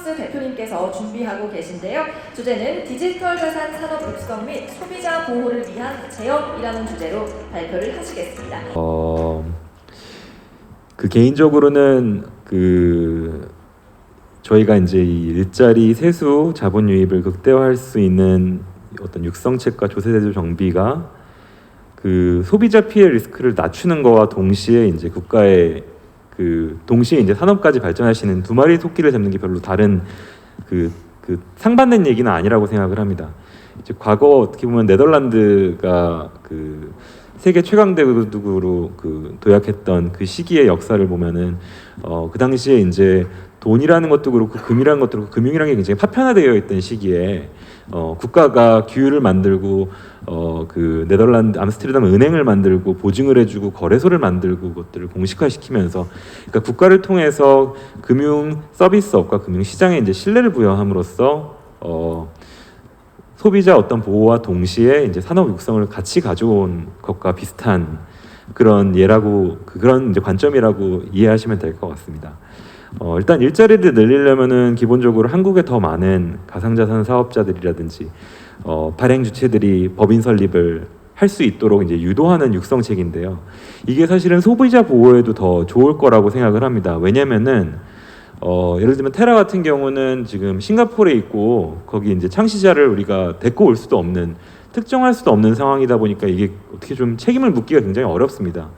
서비스 대표님께서 준비하고 계신데요. 주제는 디지털 자산 산업 육성 및 소비자 보호를 위한 제협이라는 주제로 발표를 하시겠습니다. 개인적으로는 저희가 이제 이 일자리 세수 자본 유입을 극대화할 수 있는 어떤 육성책과 조세제도 정비가 소비자 피해 리스크를 낮추는 거와 동시에 이제 국가의 동시에 이제 산업까지 발전하시는 두 마리 토끼를 잡는 게 별로 다른 상반된 얘기는 아니라고 생각을 합니다. 이제 과거 어떻게 보면 네덜란드가 세계 최강 대국으로 도약했던 그 시기의 역사를 보면은 그 당시에 이제 돈이라는 것도 그렇고 금이라는 것도 그렇고 금융이라는 게 굉장히 파편화되어 있던 시기에 국가가 규율을 만들고 네덜란드 암스테르담 은행을 만들고 보증을 해주고 거래소를 만들고 그것들을 공식화시키면서 그러니까 국가를 통해서 금융 서비스업과 금융 시장에 이제 신뢰를 부여함으로써 소비자 어떤 보호와 동시에 이제 산업 육성을 같이 가져온 것과 비슷한 그런 예라고 그런 이제 관점이라고 이해하시면 될 것 같습니다. 일단 일자리를 늘리려면은 기본적으로 한국에 더 많은 가상자산 사업자들이라든지 발행 주체들이 법인 설립을 할 수 있도록 이제 유도하는 육성책인데요. 이게 사실은 소비자 보호에도 더 좋을 거라고 생각을 합니다. 왜냐면은 예를 들면 테라 같은 경우는 지금 싱가포르에 있고 거기 이제 창시자를 우리가 데리고 올 수도 없는 특정할 수도 없는 상황이다 보니까 이게 어떻게 좀 책임을 묻기가 굉장히 어렵습니다.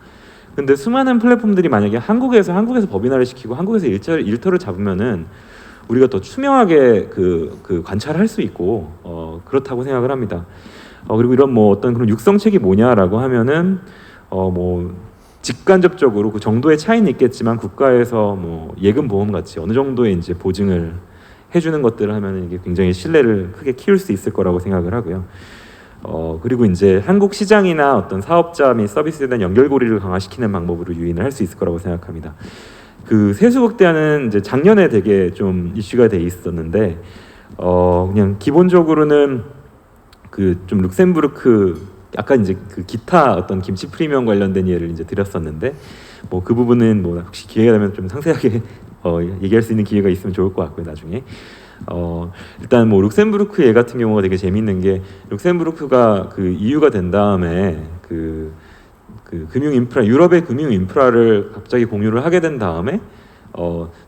근데 수많은 플랫폼들이 만약에 한국에서 법인화를 시키고 한국에서 일터를 잡으면은 우리가 더 투명하게 관찰할 수 있고 그렇다고 생각을 합니다. 그리고 이런 어떤 그런 육성책이 뭐냐라고 하면은 직간접적으로 그 정도의 차이는 있겠지만 국가에서 예금 보험 같이 어느 정도의 이제 보증을 해주는 것들을 하면은 이게 굉장히 신뢰를 크게 키울 수 있을 거라고 생각을 하고요. 그리고 이제 한국 시장이나 어떤 사업자 및 서비스에 대한 연결고리를 강화시키는 방법으로 유인을 할 수 있을 거라고 생각합니다. 세수 극대화는 이제 작년에 되게 좀 이슈가 돼 있었는데 그냥 기본적으로는 좀 룩셈부르크 약간 이제 기타 어떤 김치 프리미엄 관련된 예를 이제 드렸었는데 그 부분은 혹시 기회가 되면 좀 상세하게 얘기할 수 있는 기회가 있으면 좋을 것 같고요 나중에. 일단 룩셈부르크 예 같은 경우가 되게 재밌는 게 룩셈부르크가 EU가 된 다음에 금융 인프라 유럽의 금융 인프라를 갑자기 공유를 하게 된 다음에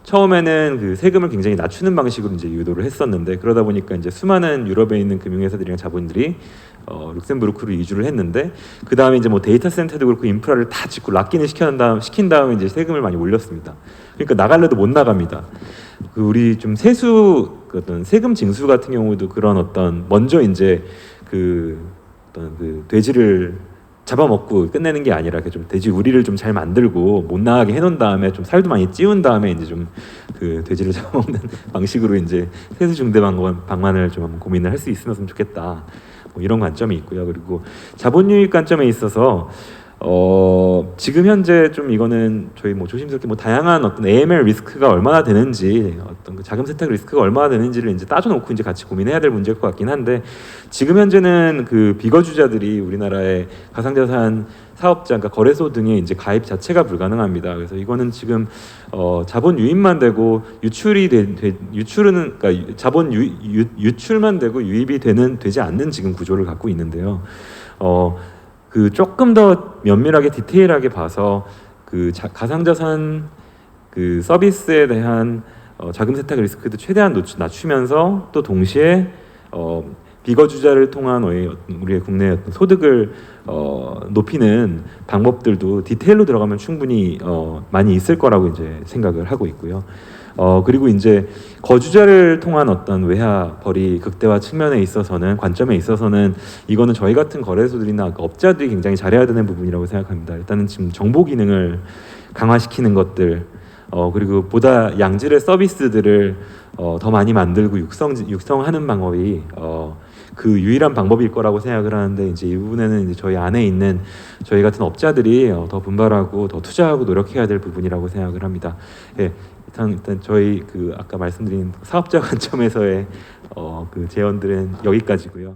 처음에는 세금을 굉장히 낮추는 방식으로 이제 유도를 했었는데 그러다 보니까 이제 수많은 유럽에 있는 금융회사들이랑 자본들이 룩셈부르크로 이주를 했는데 그 다음에 이제 데이터 센터도 그렇고 인프라를 다 짓고 락인을 시킨 다음에 이제 세금을 많이 올렸습니다. 그러니까 나갈래도 못 나갑니다. 우리 좀 어떤 세금 징수 같은 경우도 그런 어떤 먼저 이제 어떤 돼지를 잡아먹고 끝내는 게 아니라 좀 돼지 우리를 좀 잘 만들고 못 나가게 해놓은 다음에 좀 살도 많이 찌운 다음에 이제 좀 돼지를 잡아먹는 방식으로 이제 세수 중대 방안을 좀 한번 고민을 할 수 있으면 좋겠다. 이런 관점이 있고요. 그리고 자본 유입 관점에 있어서 지금 현재 좀 이거는 저희 조심스럽게 다양한 어떤 AML 리스크가 얼마나 되는지 어떤 자금 세탁 리스크가 얼마나 되는지를 이제 따져놓고 이제 같이 고민해야 될 문제일 것 같긴 한데 지금 현재는 비거주자들이 우리나라의 가상자산 사업자, 그러니까 거래소 등의 이제 가입 자체가 불가능합니다. 그래서 이거는 지금 자본 유입만 되고 유출은 그러니까 자본 유출만 되고 유입이 되지 않는 지금 구조를 갖고 있는데요. 조금 더 면밀하게 디테일하게 봐서 가상자산 서비스에 대한 자금 세탁 리스크도 최대한 낮추면서 또 동시에 비거주자를 통한 우리의 국내 어떤 소득을 높이는 방법들도 디테일로 들어가면 충분히 많이 있을 거라고 이제 생각을 하고 있고요. 그리고 이제 거주자를 통한 어떤 외화 벌이 극대화 측면에 있어서는 관점에 있어서는 이거는 저희 같은 거래소들이나 업자들이 굉장히 잘해야 되는 부분이라고 생각합니다. 일단은 지금 정보 기능을 강화시키는 것들 그리고 보다 양질의 서비스들을 더 많이 만들고 육성하는 방법이 유일한 방법일 거라고 생각을 하는데 이제 이 부분에는 이제 저희 안에 있는 저희 같은 업자들이 더 분발하고 더 투자하고 노력해야 될 부분이라고 생각을 합니다. 예, 일단 저희 아까 말씀드린 사업자 관점에서의 제언들은 여기까지고요.